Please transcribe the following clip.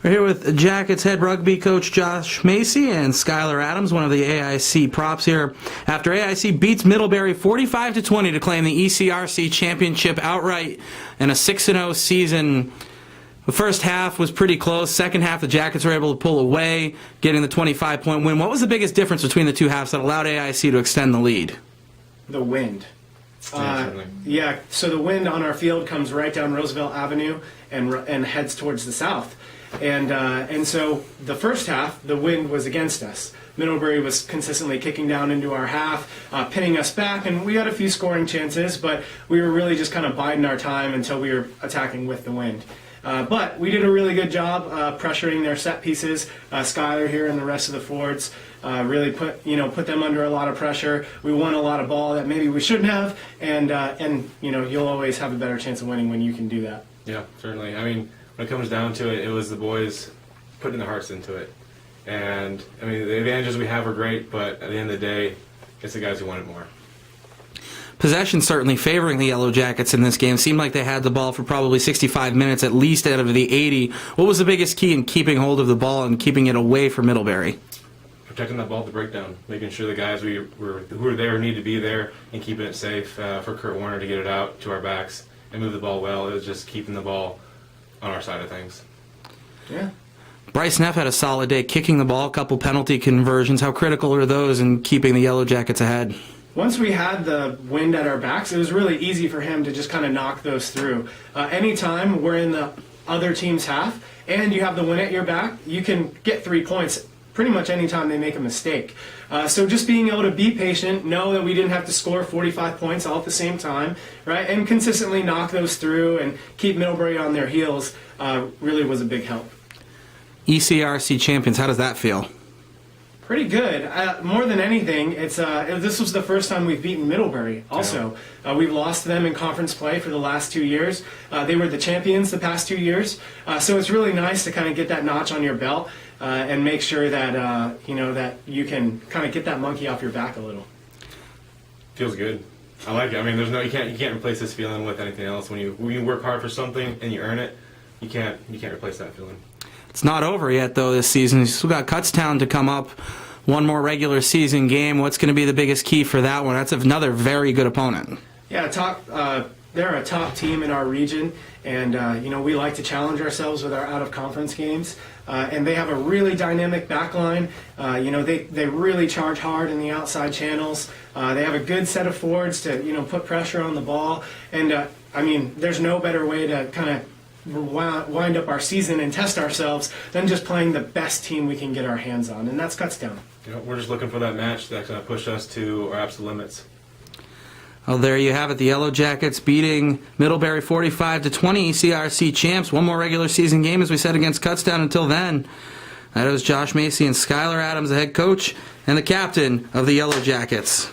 We're here with Jackets head rugby coach Josh Macy and Skyler Adams, one of the AIC props here. After AIC beats Middlebury 45-20 to claim the ECRC championship outright in a 6-0 season. The first half was pretty close. Second half, the Jackets were able to pull away, getting the 25-point win. What was the biggest difference between the two halves that allowed AIC to extend the lead? The wind. Yeah, so the wind on our field comes right down Roosevelt Avenue and heads towards the south. And so the first half, the wind was against us. Middlebury was consistently kicking down into our half, pinning us back, and we had a few scoring chances, but we were really just kind of biding our time until we were attacking with the wind. But we did a really good job pressuring their set pieces. Skyler here and the rest of the forwards really put them under a lot of pressure. We won a lot of ball that maybe we shouldn't have, and you'll always have a better chance of winning when you can do that. Yeah, certainly. I mean, when it comes down to it, it was the boys putting their hearts into it. And I mean, the advantages we have are great, but at the end of the day, it's the guys who wanted more. Possession certainly favoring the Yellow Jackets in this game. Seemed like they had the ball for probably 65 minutes, at least out of the 80. What was the biggest key in keeping hold of the ball and keeping it away from Middlebury? Protecting that ball at the breakdown, making sure the guys who were there need to be there and keeping it safe for Kurt Warner to get it out to our backs and move the ball well. It was just keeping the ball on our side of things. Yeah. Bryce Neff had a solid day kicking the ball, a couple penalty conversions. How critical are those in keeping the Yellow Jackets ahead? Once we had the wind at our backs, it was really easy for him to just kind of knock those through. Anytime we're in the other team's half and you have the wind at your back, you can get 3 points pretty much anytime they make a mistake. So just being able to be patient, know that we didn't have to score 45 points all at the same time, right, and consistently knock those through and keep Middlebury on their heels really was a big help. ECRC champions, how does that feel? Pretty good. More than anything, this was the first time we've beaten Middlebury also. We've lost them in conference play for the last 2 years. They were the champions the past 2 years. So it's really nice to kind of get that notch on your belt and make sure that, that you can kind of get that monkey off your back a little. Feels good. I like it. I mean, you can't replace this feeling with anything else. When you work hard for something and you earn it, you can't replace that feeling. It's not over yet, though, this season. You've still got Kutztown to come up. One more regular season game. What's going to be the biggest key for that one? That's another very good opponent. Yeah, they're a top team in our region, and we like to challenge ourselves with our out-of-conference games. And they have a really dynamic back line. They really charge hard in the outside channels. They have a good set of forwards to put pressure on the ball. And there's no better way to kind of wind up our season and test ourselves than just playing the best team we can get our hands on, and that's Kutztown. We're just looking for that match that's going to push us to our absolute limits. Well, there you have it. The Yellow Jackets beating Middlebury 45-20, ECRC champs. One more regular season game, as we said, against Kutztown. Until then, that was Josh Macy and Skyler Adams, the head coach and the captain of the Yellow Jackets.